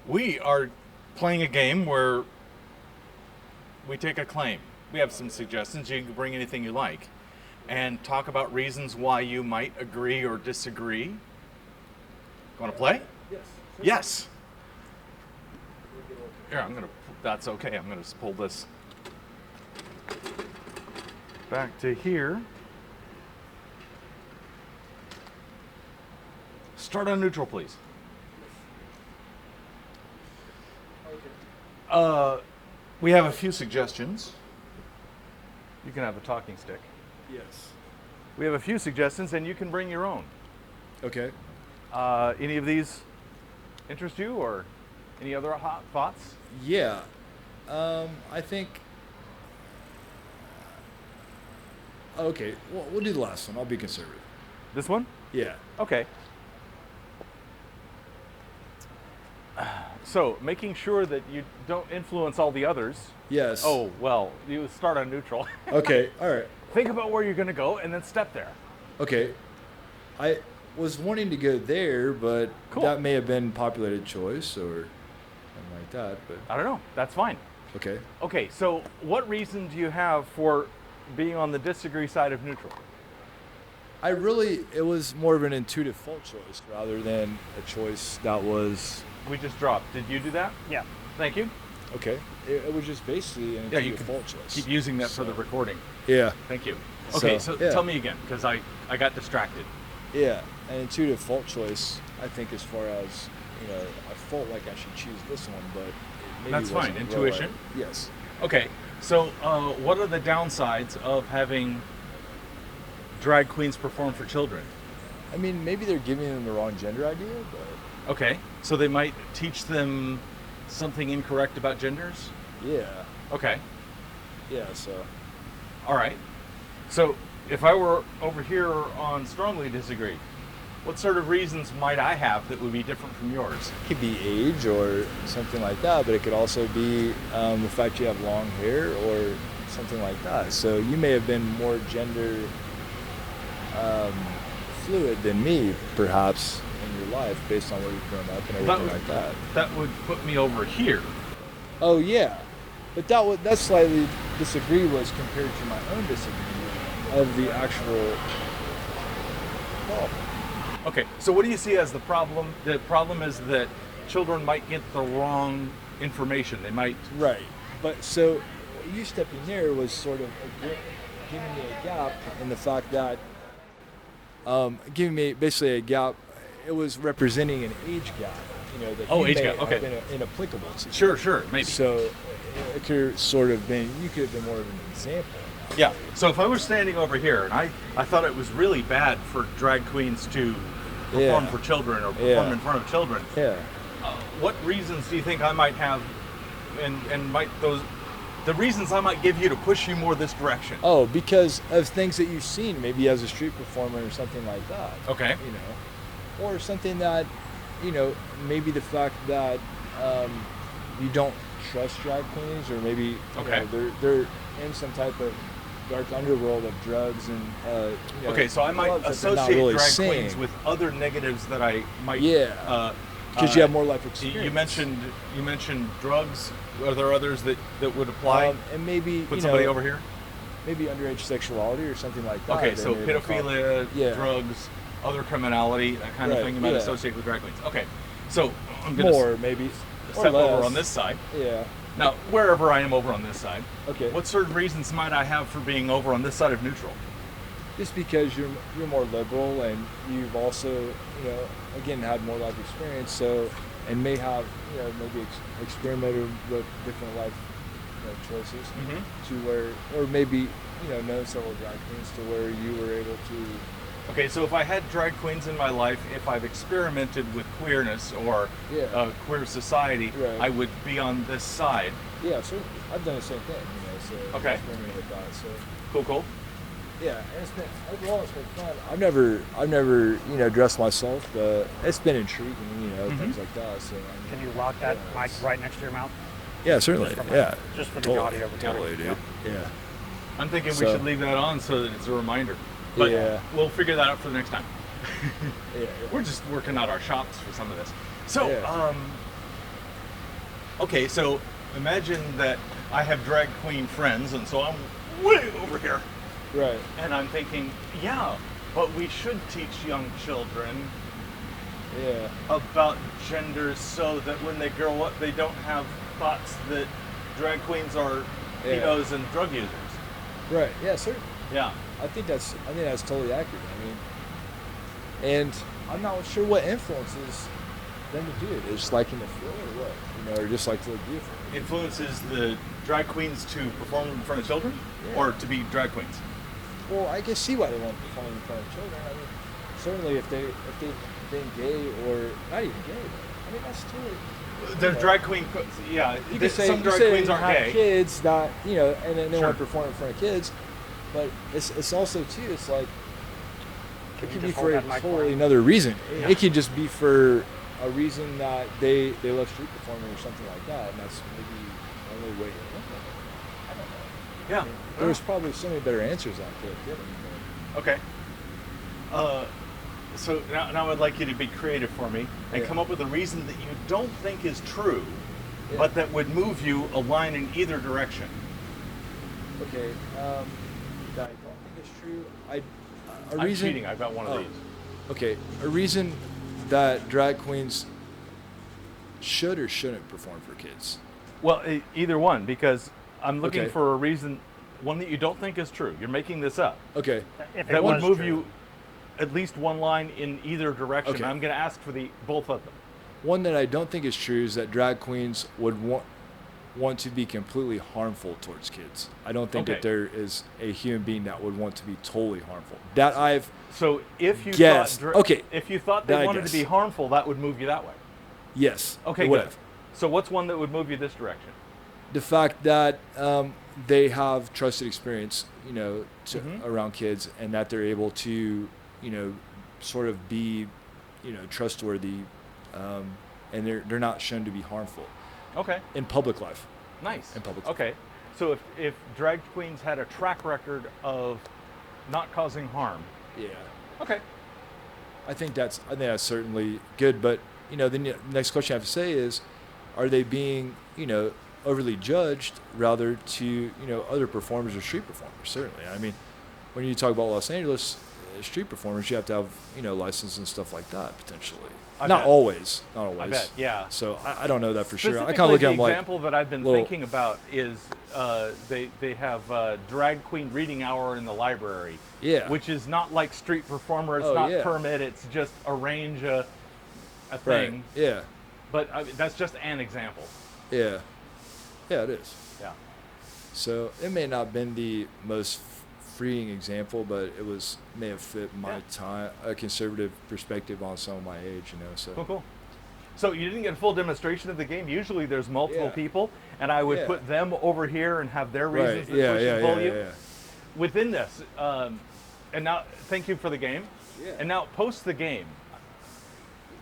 We are playing a game where we take a claim. We have some suggestions. You can bring anything you like and talk about reasons why you might agree or disagree. Want to play? Yes. Yes. Here, that's okay. I'm going to just pull this back to here. Start on neutral, please. We have a few suggestions. You can have a talking stick. Yes. We have a few suggestions, and you can bring your own. Okay. Any of these interest you, or any other hot thoughts? Yeah. I think. Okay. Well, we'll do the last one. I'll be conservative. This one? Yeah. Okay. So, making sure that you don't influence all the others. Yes. Oh, well, you start on neutral. Okay. All right. Think about where you're going to go and then step there. Okay. I was wanting to go there, but Cool. that may have been populated choice or something like that. But I don't know. That's fine. okay. Okay, so what reason do you have for being on the disagree side of neutral? It was more of an intuitive fault choice rather than a choice that was We just dropped. Did you do that? Yeah. Thank you. okay. It was just basically an Yeah, intuitive you can fault choice. keep using that for the recording. Yeah. Thank you. Okay, so yeah. tell me again, because I got distracted. Yeah, an intuitive fault choice. I think as far as I felt like I should choose this one, but it maybe That's fine. wasn't Intuition? right. Yes. Okay, so what are the downsides of having drag queens perform for children? I mean, maybe they're giving them the wrong gender idea, but Okay, so they might teach them something incorrect about genders? yeah, Okay, yeah. So all right. So if I were over here on strongly disagree, what sort of reasons might I have that would be different from yours? it could be age or something like that, but it could also be the fact you have long hair or something like that. So you may have been more gender fluid than me, perhaps, in your life based on where you've grown up and everything like that. That would put me over here. Oh yeah, but that slightly disagree was compared to my own disagreement of the actual problem. Okay, so what do you see as the problem? The problem is that children might get the wrong information. They might. Right, but so you stepping there was sort of giving me a gap in the fact that giving me basically a gap. It was representing an age gap. That Oh, you age may gap, okay. have been inapplicable to. Sure, maybe. So it could have sort of been. You could have been more of an example. Yeah. So if I was standing over here and I thought it was really bad for drag queens to perform Yeah. for children or perform Yeah. in front of children, Yeah. what reasons do you think I might have, and might the reasons I might give you to push you more this direction? Oh, because of things that you've seen, maybe as a street performer or something like that. Okay. Or something that, maybe the fact that you don't trust drag queens, or maybe Okay. they're in some type of dark underworld of drugs and Okay, so I might drugs that they're not associate really drag seeing. queens with other negatives that I might. Yeah. Because you have more life experience. You mentioned drugs. Are there others that would apply? And maybe Put somebody over here. maybe underage sexuality or something like that. Okay, They so may have been caught. pedophilia, Yeah. drugs, other criminality, that kind of Right, thing you might yeah. associate with drag queens. Okay, so I'm going More to maybe. Or step over less. on this side. Yeah. Now, wherever I am over on this side, Okay. what sort of reasons might I have for being over on this side of neutral? Just because you're more liberal and you've also again had more life experience, so and may have maybe experimented with different life choices to where, or maybe know several drag queens to where you were able to. Okay, so if I had drag queens in my life, if I've experimented with queerness or Yeah. queer society, Right. I would be on this side. Yeah, so I've done the same thing, so Okay. experimenting with that. So Cool. yeah, and overall it's been fun. I've never dressed myself, but it's been intriguing, things like that. So Can you lock that mic right next to your mouth? Yeah, certainly. Just for Yeah, just for the totally, audio recording. totally, dude. Yeah. I'm thinking we So- should leave that on so that it's a reminder. But Yeah. we'll figure that out for the next time. Yeah. We're just working out our shots for some of this. So, Yeah. Okay, so imagine that I have drag queen friends, and so I'm way over here. Right. And I'm thinking, yeah, but we should teach young children Yeah. about gender so that when they grow up, they don't have thoughts that drag queens are Yeah. pedos and drug users. Right. Yeah. Certainly. Yeah. I think that's totally accurate. I mean, and I'm not sure what influences them to do it. It's like in the field or what, or just like to look beautiful. Influences the drag queens to perform in front of children, Yeah. or to be drag queens. Well, I can see why they want to perform in front of children. I mean, certainly if they've been gay or not even gay, but, I mean that's totally. There's drag queen, yeah. You could say some drag you queens aren't have gay. kids, not and then they Sure. want to perform in front of kids, but it's also too. It's like Can it you could be just for hold a that mic totally for me? another reason. Yeah. It could just be for a reason that they love street performing or something like that, and that's maybe the only way to look at it. I don't know. Yeah. I mean, there's probably so many better answers out there. Okay. So now I'd like you to be creative for me and Yeah. come up with a reason that you don't think is true, Yeah. but that would move you a line in either direction. Okay. That I don't think it's true. A I'm reason. cheating. I've got one of Oh. these. Okay, a reason that drag queens should or shouldn't perform for kids. Well, either one, because I'm looking Okay. for a reason, one that you don't think is true. You're making this up. Okay, If it That would was move true. you at least one line in either direction. Okay. I'm going to ask for both of them. one that I don't think is true is that drag queens would want to be completely harmful towards kids. I don't think Okay. that there is a human being that would want to be totally harmful. That I've So if you Guessed. thought Okay. if you thought That they I wanted to guessed. be harmful, that would move you that way. yes. Okay, it would good. have. So what's one that would move you this direction? The fact that they have trusted experience, Mhm. around kids, and that they're able to, sort of be, trustworthy, and they're not shown to be harmful Okay, in public life. nice. In public. Okay, so if drag queens had a track record of not causing harm, Yeah, okay, I think that's certainly good. But the next question I have to say is, are they being overly judged rather to other performers or street performers? Certainly. I mean, when you talk about Los Angeles street performers, you have to have license and stuff like that potentially. I Not bet. always. Not always. I bet, yeah. So I don't know that for sure. I Specifically, kind of look the at them like example that I've been little- thinking about is they have drag queen reading hour in the library, Yeah. which is not like street performer. It's Oh, not yeah. permit. It's just arrange a right. thing. Yeah. But that's just an example. Yeah. Yeah, it is. Yeah. So it may not have been the most freeing example, but it may have fit my Yeah. time, a conservative perspective on some of my age, So Cool. So you didn't get a full demonstration of the game. Usually there's multiple Yeah. people, and I would Yeah. put them over here and have their right, reasons that yeah, push yeah, and pull yeah, you. yeah, Within this, and now thank you for the game. Yeah. And now post the game.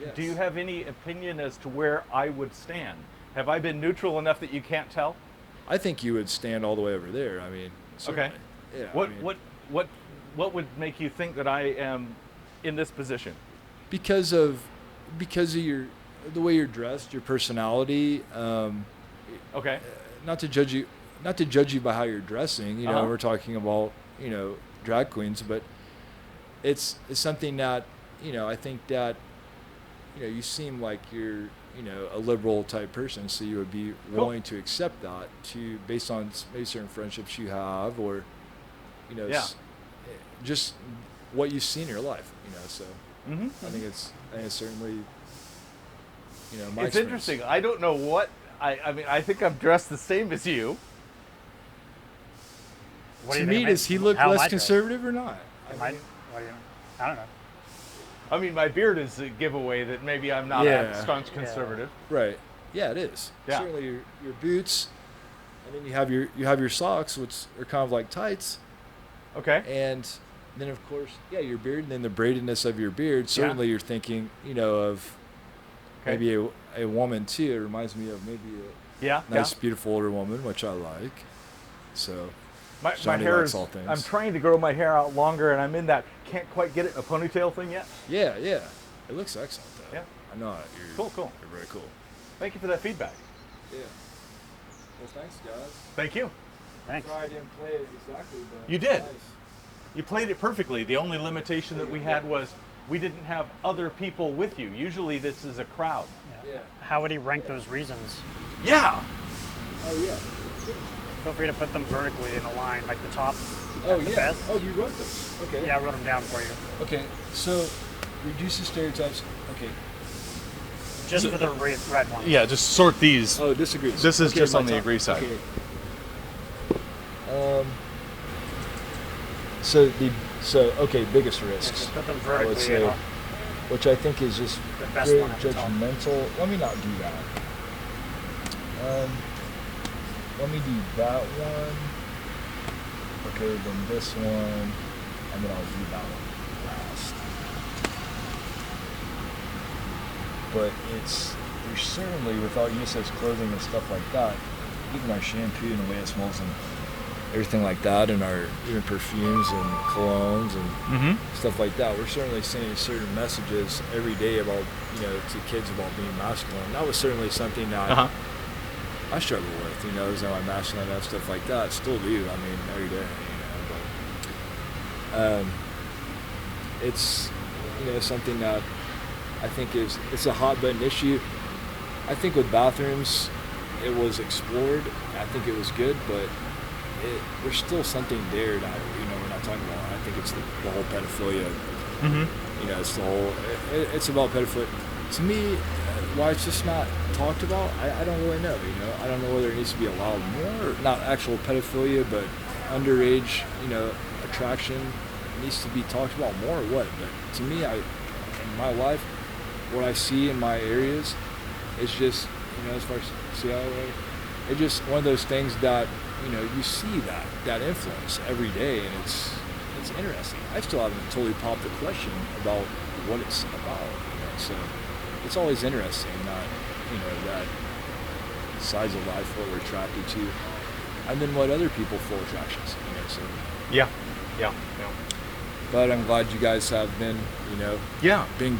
Yes. Do you have any opinion as to where I would stand? Have I been neutral enough that you can't tell? I think you would stand all the way over there. I mean, certainly. Okay. Yeah. What I mean, what would make you think that I am in this position? because of the way you're dressed, your personality. Okay. Not to judge you by how you're dressing. Uh-huh. We're talking about drag queens, but it's something that I think that you seem like you're a liberal type person, so you would be Cool. willing to accept that based on maybe certain friendships you have, or Yeah. just what you've seen in your life. So Mm-hmm. I think it's certainly my It's experience. interesting. I don't know what I mean. I think I'm dressed the same as you. What do To you me, think? does he look How am less I dressed? conservative or not? Am I, what do you? I don't know. I mean, my beard is a giveaway that maybe I'm not a Yeah. staunch conservative. Right. Yeah, it is. Yeah. Certainly your boots, and then you have your socks, which are kind of like tights, Okay. and then of course, your beard, and then the braidedness of your beard. Certainly, you're thinking, of Okay. maybe a woman too. It reminds me of maybe Yeah. a nice, beautiful older woman, which I like. So My Johnny hair likes is. all things. I'm trying to grow my hair out longer, and I'm in that can't quite get it in a ponytail thing yet. yeah, it looks excellent though. Yeah. I know you're Cool. You're very cool. Thank you for that feedback. Yeah. Well, thanks, guys. Thank you. Thanks. Sorry I didn't play it exactly, but You did. nice. You played it perfectly. The only limitation that we had was we didn't have other people with you. Usually this is a crowd. Yeah. How would he rank those reasons? Yeah. Oh yeah. Feel free to put them vertically in a line, like the top. Oh the yeah. best. Oh, you wrote them. Okay. Yeah, I wrote them down for you. Okay. So, reduces stereotypes. Okay. Just for the red one. Yeah, just sort these. Oh, disagrees. This is Okay, just my on the top- agree side. Okay. Biggest risks. Just put them I would vertically. say, in a- which I think is just The best very one at the top. judgmental. Let me not do that. Let me do that one. Okay, then this one, and then I'll do that one last. But there's certainly, without unisex clothing and stuff like that, even our shampoo and the way it smells and everything like that, and our even perfumes and colognes and stuff like that, we're certainly sending certain messages every day about, to kids about being masculine. That was certainly something that I struggle with, is my masculine and stuff like that. Still do, every day, but it's, something that I think it's a hot button issue. I think with bathrooms, it was explored. I think it was good, but there's still something there that we're not talking about. I think it's the whole pedophilia. It's the whole. It's about pedophilia. To me, why it's just not talked about, I don't really know. I don't know whether it needs to be allowed more, not actual pedophilia, but underage, attraction needs to be talked about more or what. But to me, in my life, what I see in my areas is just, as far as Seattle, it's just one of those things that, you see that influence every day, and it's interesting. I still haven't totally popped the question about what it's about, so it's always interesting that, that size of life, what we're attracted to, and then what other people feel attractions, so. Yeah. But I'm glad you guys have been, been,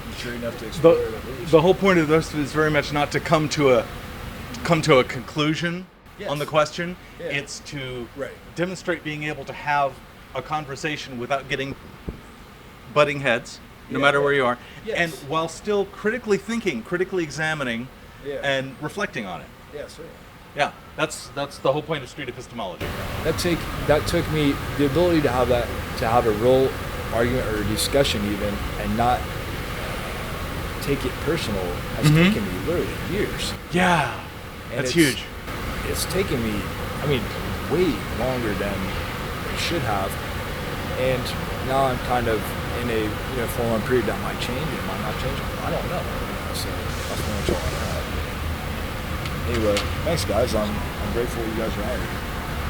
mature enough to explore it at least. The whole point of this is very much not to come to a conclusion on the question. Yeah. It's to Right. demonstrate being able to have a conversation without getting butting heads, no matter where you are, Yes. and while still critically thinking, critically examining, and reflecting on it. Yeah, certainly. Yeah, that's the whole point of street epistemology. That took me the ability to have a real argument or discussion even, and not take it personal, has taken me literally years. Yeah, And that's it's- huge. It's taken me, way longer than it should have, and now I'm kind of in a full-on period that might change. It might not change. I don't know. So that's pretty much all I have. Anyway, thanks guys. I'm grateful you guys are out here.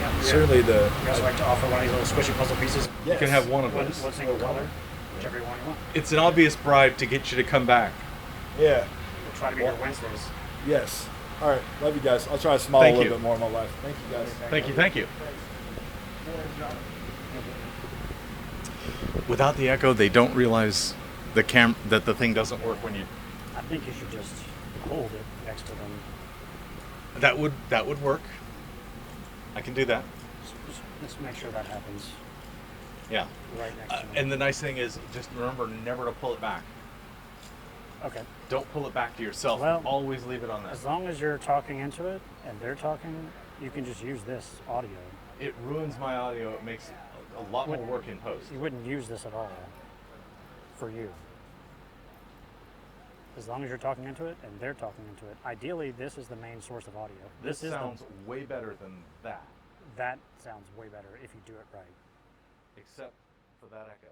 Yeah. Certainly You guys like to offer one of these little squishy puzzle pieces? You can have one of One those. single color, whichever one you want. It's an obvious bribe to get you to come back. Yeah. We'll try to be here Wednesdays. Yes. All right. Love you guys. I'll try to smile Thank a little you. bit more in my life. Thank you guys. Thank you. Without the echo, they don't realize that the thing doesn't work when you. I think you should just hold it next to them. That would work. I can do that. Just make sure that happens Yeah. right next to them. And the nice thing is, just remember never to pull it back. Okay. Don't pull it back to yourself. Well, Always leave it on there. As long as you're talking into it and they're talking, you can just use this audio. It ruins my audio. It makes a lot more work in post. You wouldn't use this at all for you. As long as you're talking into it and they're talking into it. Ideally, this is the main source of audio. This is sounds way better than that, that sounds way better if you do it right. except for that echo.